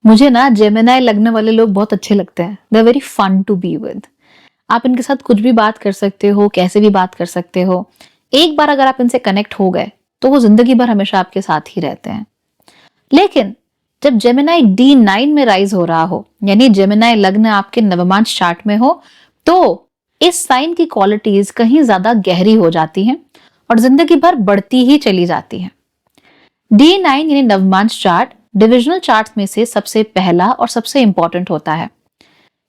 मुझे ना जेमिनी लगने वाले लोग बहुत अच्छे लगते हैं। They are very fun to be with. आप इनके साथ कुछ भी बात कर सकते हो, कैसे भी बात कर सकते हो। एक बार अगर आप इनसे कनेक्ट हो गए तो वो जिंदगी भर हमेशा आपके साथ ही रहते हैं। लेकिन जब जेमिनी D9 में राइज हो रहा हो, यानी जेमिनी लग्न आपके नवमांश चार्ट में हो, तो इस साइन की क्वालिटीज कहीं ज्यादा गहरी हो जाती हैं और जिंदगी भर बढ़ती ही चली जाती हैं। D9 यानी नवमांश चार्ट डिविजनल चार्ट में से सबसे पहला और सबसे इंपॉर्टेंट होता है।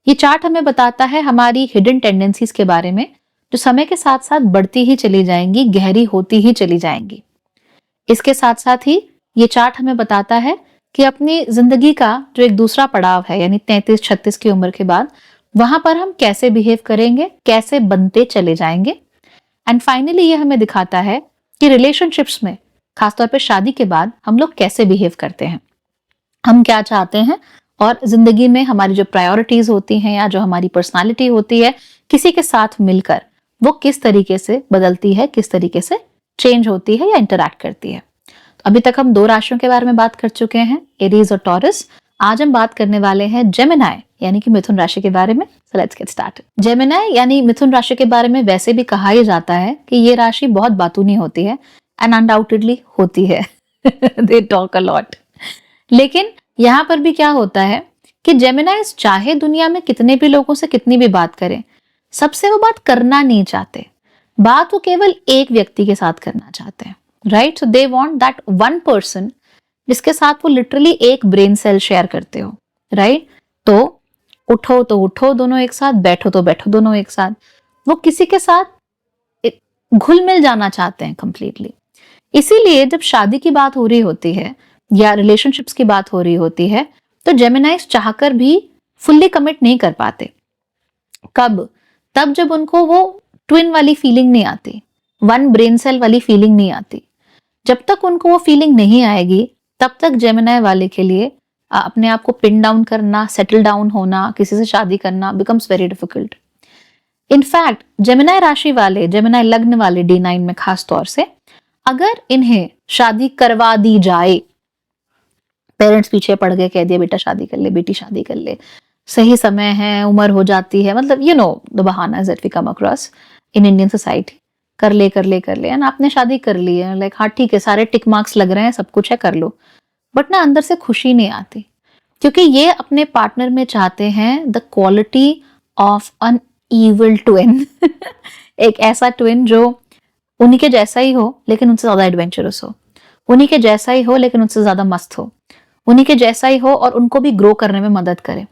ये चार्ट हमें बताता है हमारी हिडन टेंडेंसीज के बारे में, जो समय के साथ साथ बढ़ती ही चली जाएंगी, गहरी होती ही चली जाएंगी। इसके साथ साथ ही ये चार्ट हमें बताता है कि अपनी जिंदगी का जो एक दूसरा पड़ाव है, यानी 33-36 की उम्र के बाद, वहां पर हम कैसे बिहेव करेंगे, कैसे बनते चले जाएंगे। एंड फाइनली ये हमें दिखाता है कि रिलेशनशिप्स में, खासतौर पे शादी के बाद, हम लोग कैसे बिहेव करते हैं, हम क्या चाहते हैं, और जिंदगी में हमारी जो प्रायोरिटीज होती हैं या जो हमारी पर्सनालिटी होती है किसी के साथ मिलकर, वो किस तरीके से बदलती है, किस तरीके से चेंज होती है या इंटरैक्ट करती है। तो अभी तक हम 2 राशियों के बारे में बात कर चुके हैं, एरीज और टॉरस। आज हम बात करने वाले हैं जेमिनी यानी कि मिथुन राशि के बारे में। So let's get started. Gemini यानी मिथुन राशि के बारे में वैसे भी कहा ही जाता है कि ये राशि बहुत बातूनी होती है, एंड अनडाउटेडली होती है। They talk a lot. लेकिन यहां पर भी क्या होता है कि जेमिनाइज चाहे दुनिया में कितने भी लोगों से कितनी भी बात करें, सबसे वो बात करना नहीं चाहते। बात वो केवल एक व्यक्ति के साथ करना चाहते हैं, right? So they want that one person जिसके साथ वो लिटरली एक ब्रेन सेल शेयर करते हो, राइट? तो उठो दोनों एक साथ, बैठो तो बैठो दोनों एक साथ। वो किसी के साथ घुल मिल जाना चाहते हैं कंप्लीटली। इसीलिए जब शादी की बात हो रही होती है या रिलेशनशिप्स की बात हो रही होती है, तो जेमिनाइज चाहकर भी फुल्ली कमिट नहीं कर पाते। कब? तब जब उनको वो ट्विन वाली फीलिंग नहीं आती, वन ब्रेन सेल वाली फीलिंग नहीं आती। जब तक उनको वो फीलिंग नहीं आएगी, तब तक जेमिनी वाले के लिए अपने आप को पिन डाउन करना, सेटल डाउन होना, किसी से शादी करना becomes very difficult. In fact Gemini राशि वाले, जेमिनी लग्न वाले D9 में खास तौर से, अगर इन्हें शादी करवा दी जाए, पेरेंट्स पीछे पड़ गए, कह दिया बेटा शादी कर ले, बेटी शादी कर ले, सही समय है, उम्र हो जाती है, मतलब यू नो द बहाना that we come across in Indian society, कर ले कर ले कर ले, एंड आपने शादी कर ली है, लाइक हाँ ठीक है, सारे टिक मार्क्स लग रहे हैं, सब कुछ है, कर लो। बट ना अंदर से खुशी नहीं आती, क्योंकि ये अपने पार्टनर में चाहते हैं the quality of an evil twin. एक ऐसा ट्विन जो उन्हीं के जैसा ही हो लेकिन उनसे ज्यादा एडवेंचरस हो, उन्हीं के जैसा ही हो लेकिन उनसे ज्यादा मस्त हो, उन्हीं के जैसा ही हो और उनको भी ग्रो करने में मदद करे।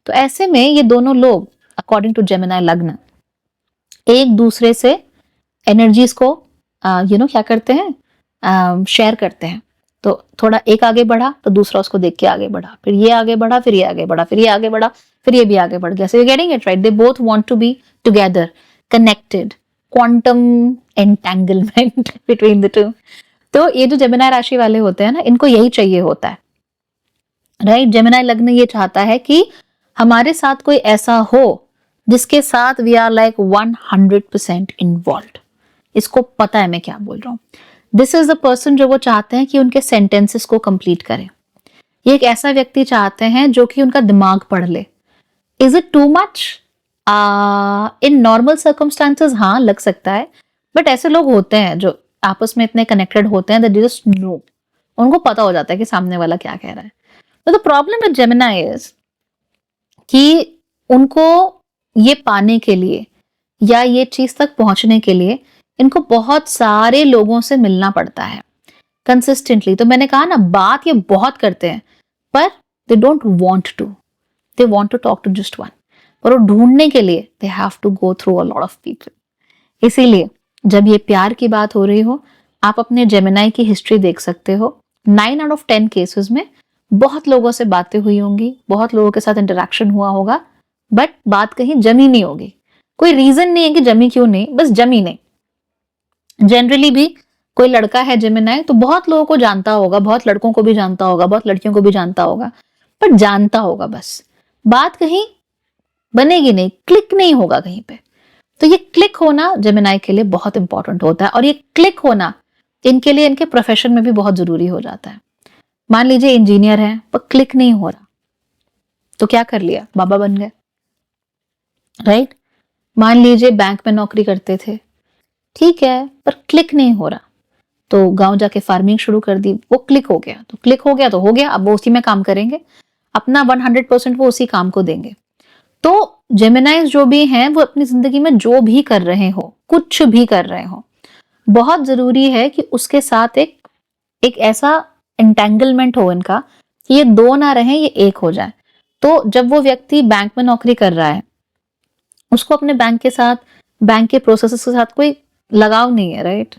तो ऐसे में ये दोनों लोग अकॉर्डिंग टू जेमिनी लग्न एक दूसरे से एनर्जीज को क्या करते हैं, शेयर करते हैं। तो थोड़ा एक आगे बढ़ा तो दूसरा उसको देख के आगे बढ़ा, फिर ये आगे बढ़ा, फिर ये आगे बढ़ा, फिर ये आगे बढ़ा, फिर ये भी आगे बढ़ गया। So you getting it right, they both want to be together, connected, quantum entanglement between the two. तो ये जो जेमिनी राशि वाले होते हैं ना, इनको यही चाहिए होता है, राइट? जेमिनी लग्न ये चाहता है कि हमारे साथ कोई ऐसा हो जिसके साथ वी आर लाइक 100% इन्वॉल्व। इसको पता है मैं क्या बोल रहा हूँ। दिस इज द पर्सन जो वो चाहते हैं कि उनके सेंटेंसेस को कंप्लीट करे। ये एक ऐसा व्यक्ति चाहते हैं जो कि उनका दिमाग पढ़ ले। Is it too much? In normal circumstances हाँ लग सकता है, बट ऐसे लोग होते हैं जो आपस में इतने कनेक्टेड होते हैं दैट दे जस्ट नो, उनको पता हो जाता है कि सामने वाला क्या कह रहा है। तो the problem with Gemini is कि उनको ये पाने के लिए या ये चीज तक पहुंचने के लिए इनको बहुत सारे लोगों से मिलना पड़ता है कंसिस्टेंटली। तो मैंने कहा ना, बात ये बहुत करते हैं पर they don't want to, they want to talk to just one. और वो ढूंढने के लिए they have to go through a lot of people. इसीलिए जब ये प्यार की बात हो रही हो, आप अपने जेमिनी की हिस्ट्री देख सकते हो। 9 आउट ऑफ 10 केसेस में बहुत लोगों से बातें हुई होंगी, बहुत लोगों के साथ इंटरेक्शन हुआ होगा, बट बात कहीं जमी नहीं होगी। कोई रीजन नहीं है कि जमी क्यों नहीं, बस जमी नहीं। जनरली भी कोई लड़का है जेमिनी तो बहुत लोगों को जानता होगा, बहुत लड़कों को भी जानता होगा, बहुत लड़कियों को भी जानता होगा, बट जानता होगा बस, बात कहीं बनेगी नहीं, क्लिक नहीं होगा कहीं पे। तो ये क्लिक होना जेमिनी के लिए बहुत इंपॉर्टेंट होता है, और ये क्लिक होना इनके लिए इनके प्रोफेशन में भी बहुत जरूरी हो जाता है। मान लीजिए इंजीनियर है पर क्लिक नहीं हो रहा, तो क्या कर लिया, बाबा बन गए, राइट। मान लीजिए बैंक में नौकरी करते थे, ठीक है, पर क्लिक नहीं हो रहा, तो गांव जाके फार्मिंग शुरू कर दी, वो क्लिक हो गया, तो क्लिक हो गया तो हो गया, अब वो उसी में काम करेंगे, अपना 100% वो उसी काम को देंगे। तो जेमिनाइज जो भी हैं वो अपनी जिंदगी में जो भी कर रहे हो, कुछ भी कर रहे हो, बहुत जरूरी है कि उसके साथ एक ऐसा एंटेंगलमेंट हो इनका कि ये दो ना रहे, ये एक हो जाए। तो जब वो व्यक्ति बैंक में नौकरी कर रहा है, उसको अपने बैंक के साथ, बैंक के प्रोसेस के साथ कोई लगाव नहीं है, राइट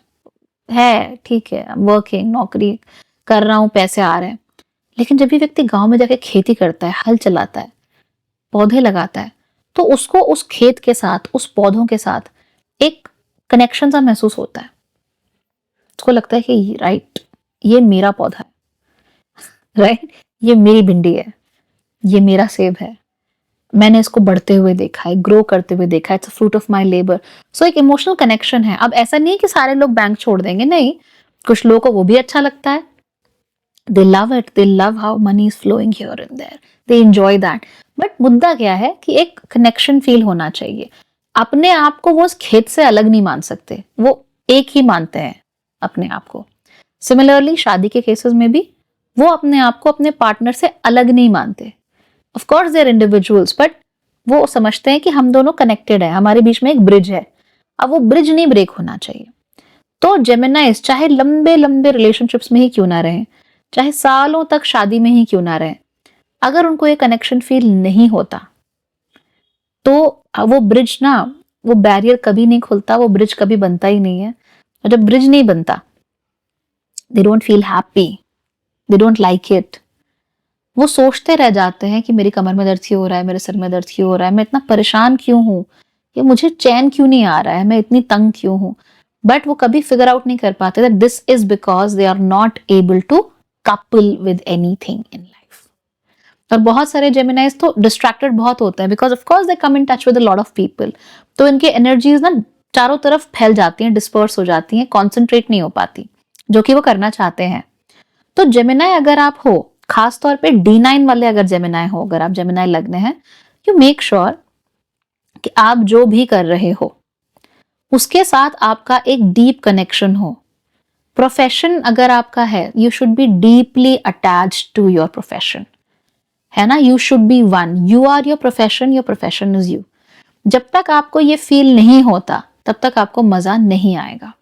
है, ठीक है, वर्किंग, नौकरी कर रहा हूं, पैसे आ रहे हैं। लेकिन जब भी व्यक्ति गांव में जाके खेती करता है, हल चलाता है, पौधे लगाता है, तो उसको उस खेत के साथ, उस पौधों के साथ एक कनेक्शन सा महसूस होता है। उसको लगता है कि राइट, ये मेरा पौधा है, राइट, ये मेरी भिंडी है, ये मेरा सेब है, मैंने इसको बढ़ते हुए देखा है, ग्रो करते हुए देखा है, it's a fruit of my labour. So एक इमोशनल कनेक्शन है। अब ऐसा नहीं कि सारे लोग बैंक छोड़ देंगे, नहीं, कुछ लोगों को वो भी अच्छा लगता है, they love it, they love how money is flowing here and there, they enjoy that. But मुद्दा क्या है कि एक कनेक्शन फील होना चाहिए। अपने आप को वो उस खेत से अलग नहीं मान सकते, वो एक ही मानते हैं अपने आप को। सिमिलरली शादी के केसेस में भी वो अपने आप को अपने पार्टनर से अलग नहीं मानते। Of course they are individuals, but वो समझते हैं कि हम दोनों कनेक्टेड है, हमारे बीच में एक ब्रिज है। अब वो ब्रिज नहीं ब्रेक होना चाहिए। तो जेमिनाइज चाहे लंबे लंबे रिलेशनशिप्स में ही क्यों ना रहे, चाहे सालों तक शादी में ही क्यों ना रहे, अगर उनको ये कनेक्शन फील नहीं होता तो वो ब्रिज ना, वो बैरियर कभी नहीं खुलता, वो ब्रिज कभी बनता ही नहीं है। और जब ब्रिज नहीं बनता, they don't feel happy, they don't like it. वो सोचते रह जाते हैं कि मेरी कमर में दर्द क्यों हो रहा है, मेरे सर में दर्द क्यों हो रहा है, मैं इतना परेशान क्यों हूं, ये मुझे चैन क्यों नहीं आ रहा है, मैं इतनी तंग क्यों हूं। बट वो कभी फिगर आउट नहीं कर पाते that this is because they are not able to couple with anything in life. और बहुत सारे जेमिनाइज तो डिस्ट्रैक्टेड बहुत होते हैं because of course they come in touch with a lot of people. तो इनकी एनर्जीज ना चारों तरफ फैल जाती हैं, डिस्पर्स हो जाती हैं, कॉन्सेंट्रेट नहीं हो पाती जो कि वो करना चाहते हैं। तो जेमिनाई अगर आप हो, खास तौर पे D9 वाले अगर जेमिनाई हो, अगर आप जेमिनाई लग्न हैं, यू मेक श्योर कि आप जो भी कर रहे हो उसके साथ आपका एक डीप कनेक्शन हो। प्रोफेशन अगर आपका है, you should be deeply attached to your profession, है ना। You should be one, you are your profession is you. जब तक आपको ये फील नहीं होता तब तक आपको मजा नहीं आएगा।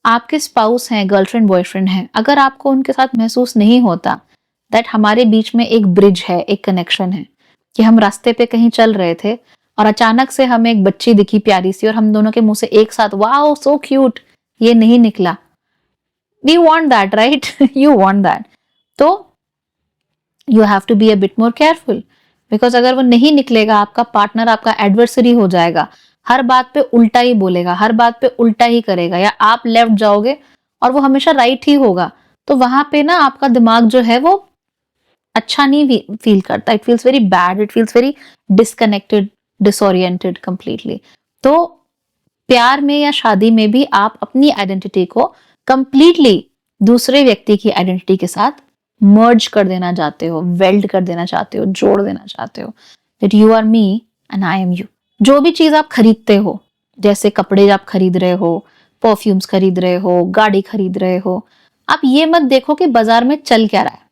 आपके स्पाउस हैं, गर्लफ्रेंड बॉयफ्रेंड हैं, अगर आपको उनके साथ महसूस नहीं होता दैट हमारे बीच में एक ब्रिज है, एक कनेक्शन है, कि हम रास्ते पे कहीं चल रहे थे और अचानक से हमें एक बच्ची दिखी प्यारी सी और हम दोनों के मुंह से एक साथ वाओ सो क्यूट ये नहीं निकला, we want that, right, you want that. तो you have to be a bit more careful, because अगर वो नहीं निकलेगा, आपका पार्टनर आपका एडवर्सरी हो जाएगा, हर बात पे उल्टा ही बोलेगा, हर बात पे उल्टा ही करेगा, या आप लेफ्ट जाओगे और वो हमेशा राइट ही होगा, तो वहां पे ना आपका दिमाग जो है वो अच्छा नहीं फील करता, it feels very bad, it feels very disconnected, disoriented completely. तो प्यार में या शादी में भी आप अपनी आइडेंटिटी को कंप्लीटली दूसरे व्यक्ति की आइडेंटिटी के साथ मर्ज कर देना चाहते हो, वेल्ड कर देना चाहते हो, जोड़ देना चाहते हो, that you are me and I am you. जो भी चीज आप खरीदते हो, जैसे कपड़े आप खरीद रहे हो, परफ्यूम्स खरीद रहे हो, गाड़ी खरीद रहे हो, आप ये मत देखो कि बाजार में चल क्या रहा है,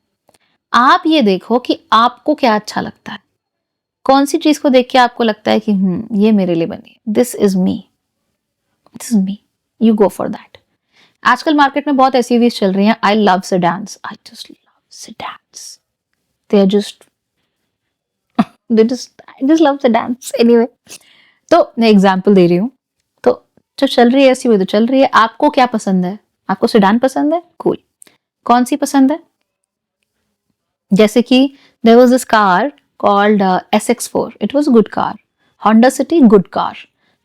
आप ये देखो कि आपको क्या अच्छा लगता है, कौन सी चीज को देख के आपको लगता है कि ये मेरे लिए बनी है, this is me, this is me, you go for that. आजकल मार्केट में बहुत एसयूवीज चल रही हैं, I love sedans, I just love sedans, they are just I just love sedans anyway. तो मैं एग्जांपल दे रही हूँ। तो जो चल रही है एसयूवी तो चल रही है, आपको क्या पसंद है, आपको सेडान पसंद है, कूल, कौन सी पसंद है। जैसे कि there was this car called SX4, it was a good car, Honda City good car।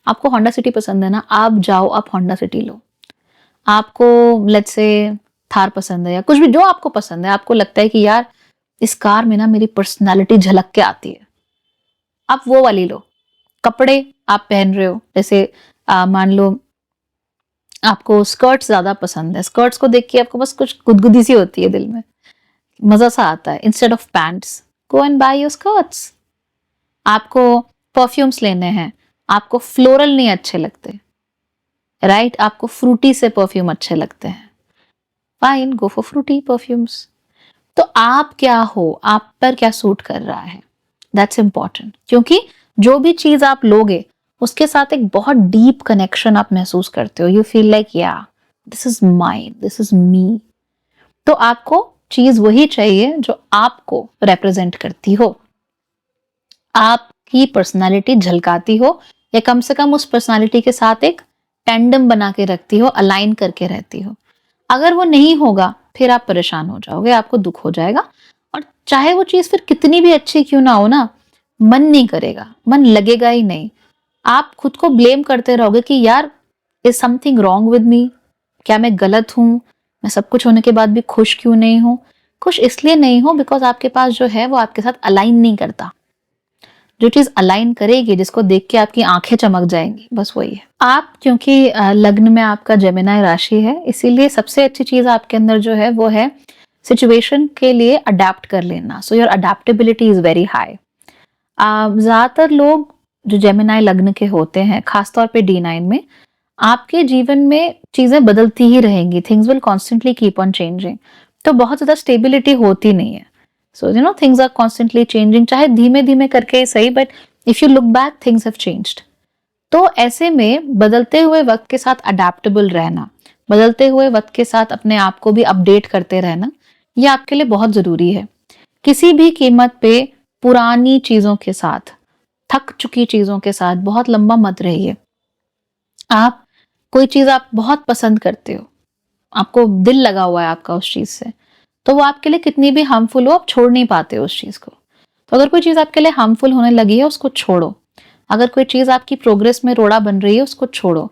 आपको Honda City पसंद है ना, आप जाओ आप Honda City लो। आपको let's say थार पसंद है या कुछ भी जो आपको पसंद है, आपको लगता है कि यार इस कार में ना मेरी पर्सनालिटी झलक के आती है, आप वो वाली लो। कपड़े आप पहन रहे हो, जैसे मान लो आपको स्कर्ट्स ज्यादा पसंद है, स्कर्ट्स को देख के आपको बस कुछ गुदगुदी सी होती है दिल में, मजा सा आता है, instead of pants go and by your skirts. आपको परफ्यूम्स लेने हैं, आपको फ्लोरल नहीं अच्छे लगते, राइट? आपको फ्रूटी से परफ्यूम अच्छे लगते हैं, fine, go for fruity perfumes. तो आप क्या हो, आप पर क्या सूट कर रहा है, दैट्स इंपॉर्टेंट। क्योंकि जो भी चीज आप लोगे उसके साथ एक बहुत डीप कनेक्शन आप महसूस करते हो। यू फील लाइक या this is mine, this is मी। तो आपको चीज वही चाहिए जो आपको रिप्रेजेंट करती हो, आपकी पर्सनालिटी झलकाती हो, या कम से कम उस पर्सनालिटी के साथ एक टेंडम बना के रखती हो, अलाइन करके रहती हो। अगर वो नहीं होगा फिर आप परेशान हो जाओगे, आपको दुख हो जाएगा, और चाहे वो चीज फिर कितनी भी अच्छी क्यों ना हो ना, मन नहीं करेगा, मन लगेगा ही नहीं। आप खुद को ब्लेम करते रहोगे कि यार is something wrong with me, क्या मैं गलत हूं, मैं सब कुछ होने के बाद भी खुश क्यों नहीं हूं। खुश इसलिए नहीं हो बिकॉज आपके पास जो है वो आपके साथ अलाइन नहीं करता। जो चीज अलाइन करेगी, जिसको देख के आपकी आंखें चमक जाएंगी, बस वही है। आप क्योंकि लग्न में आपका जेमिनी राशि है, इसीलिए सबसे अच्छी चीज आपके अंदर जो है वो है सिचुएशन के लिए अडेप्ट कर लेना। So your adaptability is very high. ज्यादातर लोग जो जेमिनी लग्न के होते हैं, खासतौर पे D9 में, आपके जीवन में चीजें बदलती ही रहेंगी, things will constantly keep on changing. तो बहुत ज्यादा स्टेबिलिटी होती नहीं है। So you know things are constantly changing, चाहे धीमे धीमे करके ही सही, but if you look back things have changed. तो ऐसे में बदलते हुए वक्त के साथ अडेप्टेबल रहना, बदलते हुए वक्त के साथ अपने आप को भी अपडेट करते रहना, ये आपके लिए बहुत जरूरी है। किसी भी कीमत पे पुरानी चीजों के साथ, थक चुकी चीजों के साथ बहुत लंबा मत रहिए। आप कोई चीज आप बहुत पसंद करते हो, आपको दिल लगा हुआ है आपका उस चीज से, तो वो आपके लिए कितनी भी हार्मफुल हो, आप छोड़ नहीं पाते हो उस चीज को। तो अगर कोई चीज आपके लिए हार्मफुल होने लगी है, उसको छोड़ो। अगर कोई चीज आपकी प्रोग्रेस में रोड़ा बन रही है, उसको छोड़ो।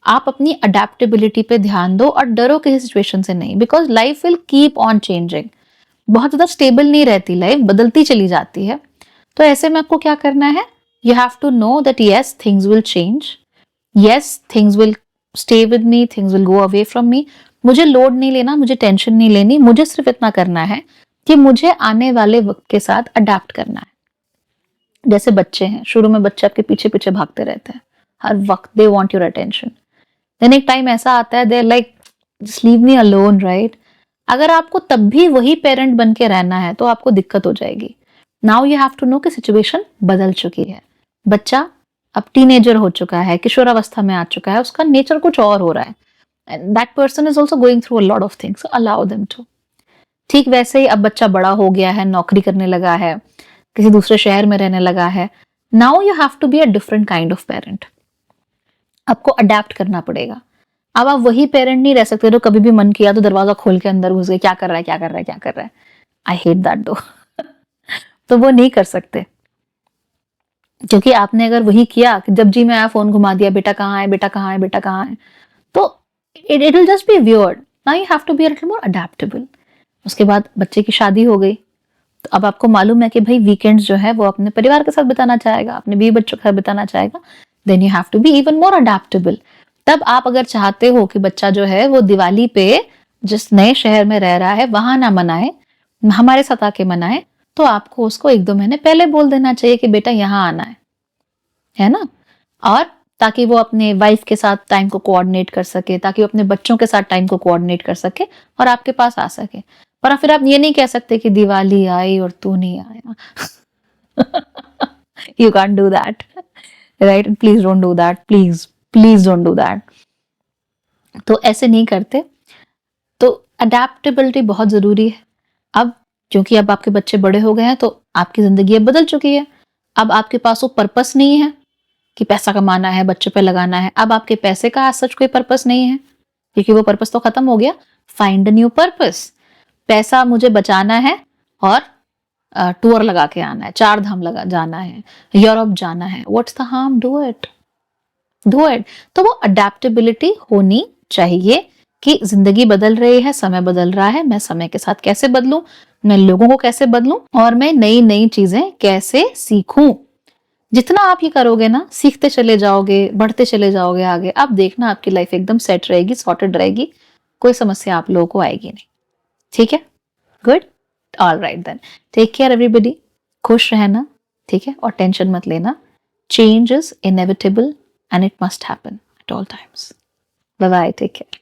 आप अपनी अडेप्टेबिलिटी पे ध्यान दो और डरो किसी सिचुएशन से नहीं, because life will keep on changing. बहुत ज्यादा स्टेबल नहीं रहती लाइफ, बदलती चली जाती है। तो ऐसे में आपको क्या करना है, you have to know that yes things will change, yes things will stay with me, things will go away from me. मुझे लोड नहीं लेना, मुझे टेंशन नहीं लेनी, मुझे सिर्फ इतना करना है कि मुझे आने वाले वक्त के साथ अडेप्ट करना है। जैसे बच्चे हैं, शुरू में बच्चे आपके पीछे पीछे भागते रहते हैं हर वक्त, they want your attention. Then एक टाइम ऐसा आता है, they like just leave me alone, right? अगर आपको तब भी वही पेरेंट बन के रहना है तो आपको दिक्कत हो जाएगी। Now you have to know कि सिचुएशन बदल चुकी है। बच्चा अब टीनेजर हो चुका है, किशोरावस्था में आ चुका है, उसका नेचर कुछ और हो रहा है, and that person is also going through a lot of things, allow them to. ठीक वैसे ही अब बच्चा बड़ा हो गया है, नौकरी करने लगा है, किसी दूसरे शहर में रहने लगा है। Now you have to be a different kind of parent. आपको अडेप्ट करना पड़ेगा। अब आप वही पेरेंट नहीं रह सकते जो कभी भी मन किया तो दरवाजा खोल के अंदर घुस गए, क्या कर रहा है, क्या कर रहा है, क्या कर रहा है। आई हेट दैट दो। तो वो नहीं कर सकते, क्योंकि आपने अगर वही किया कि जब जी मैं आया फोन घुमा दिया, बेटा कहाँ है, बेटा कहाँ है, बेटा कहाँ है, तो it will just be weird. Now you have to be a little more adaptable. उसके बाद बच्चे की शादी हो गई, तो अब आपको मालूम है कि भाई वीकेंड्स जो है वो अपने परिवार के साथ बिताना चाहेगा, अपने बीवी बच्चों के साथ बिताना चाहेगा। Then you have to be even more adaptable. तब आप अगर चाहते हो कि बच्चा जो है वो दिवाली पे जिस नए शहर में रह रहा है वहां ना मनाए, हमारे साथ आके मनाए, तो आपको उसको 1-2 महीने पहले बोल देना चाहिए कि बेटा यहाँ आना है ना? और ताकि वो अपने वाइफ के साथ टाइम को कोऑर्डिनेट कर सके, ताकि वो अपने बच्चों के साथ टाइम को कोऑर्डिनेट कर सके और आपके पास आ सके। पर फिर आप ये नहीं कह सकते कि दिवाली आई और तू नहीं आया। You can't do that, right? Please don't do that, please please don't do that. तो ऐसे नहीं करते। तो अडेप्टेबिलिटी बहुत जरूरी है। अब क्योंकि अब आपके बच्चे बड़े हो गए हैं, तो आपकी जिंदगी अब बदल चुकी है। अब आपके पास वो पर्पस नहीं है कि पैसा कमाना है, बच्चों पे लगाना है। अब आपके पैसे का सच कोई पर्पस नहीं है, क्योंकि वो पर्पस तो खत्म हो गया। Find a new purpose. पैसा मुझे बचाना है और टूर लगा के आना है, 4 धाम लगा जाना है, यूरोप जाना है, what's the harm, do it, do it. तो वो अडेप्टेबिलिटी होनी चाहिए कि जिंदगी बदल रही है, समय बदल रहा है, मैं समय के साथ कैसे बदलूं, मैं लोगों को कैसे बदलूं, और मैं नई नई चीजें कैसे सीखूं। जितना आप ये करोगे ना, सीखते चले जाओगे, बढ़ते चले जाओगे आगे, अब देखना आपकी लाइफ एकदम सेट रहेगी, सॉर्टेड रहेगी, कोई समस्या आप लोगों को आएगी नहीं। ठीक है? Good, all right then, take care everybody. खुश रहना, ठीक है, और टेंशन मत लेना. Change is inevitable and it must happen at all times. Bye bye, take care.